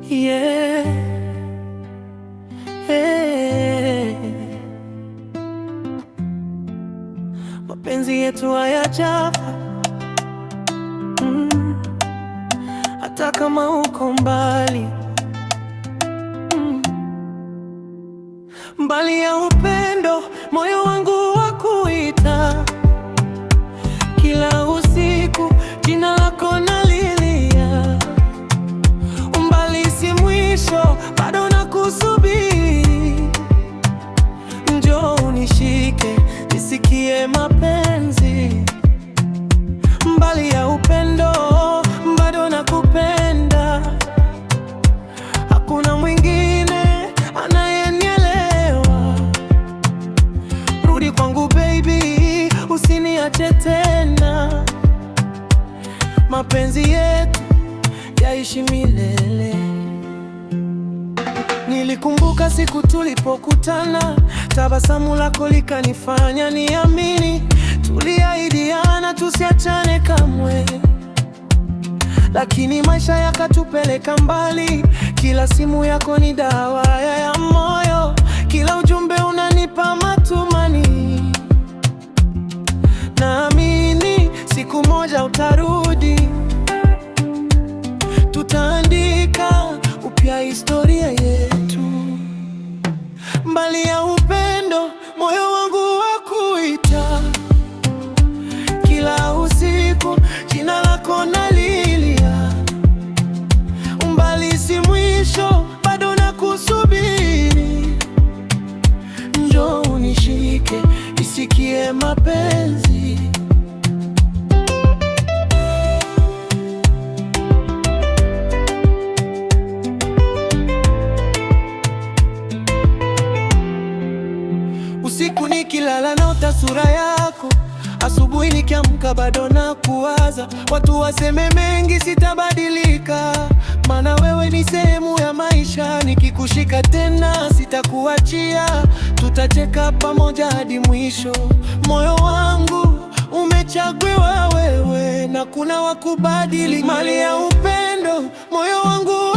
Yeah. Hey. Mapenzi yetu hayajafa, hata kama uko mbali, mbali ya upendo, moyo wangu wakuita kila usiku, jina lako nalilia. Umbali si mwisho, bado nakusubiri. Njoo unishike, nisikie mapenzi. Mbali ya upendo, bado nakupenda. Hakuna mwingine anayenielewa. Rudi kwangu baby, usiniache tena. Mapenzi yetu yaishi milele. Nilikumbuka siku tulipokutana, tabasamu lako likanifanya niamini. Tuliahidiana tusiachane kamwe, lakini maisha yakatupeleka mbali. Kila simu yako ni dawa ya moyo, kila ujumbe unanipa matumaini. Naamini siku moja utarudi, tutaandika upya historia yetu. Mbali ya upendo, moyo wangu wakuita kila usiku, jina lako nalilia. Umbali si mwisho, bado nakusubiri. Njoo unishike, nisikie mapenzi. Usiku nikilala naota sura yako, asubuhi nikiamka bado nakuwaza. Watu waseme mengi, sitabadilika, maana wewe ni sehemu ya maisha. Nikikushika tena sitakuachia, tutacheka pamoja hadi mwisho. Moyo wangu umechaguliwa wewe, na kuna wakubadili. Mali ya upendo, moyo wangu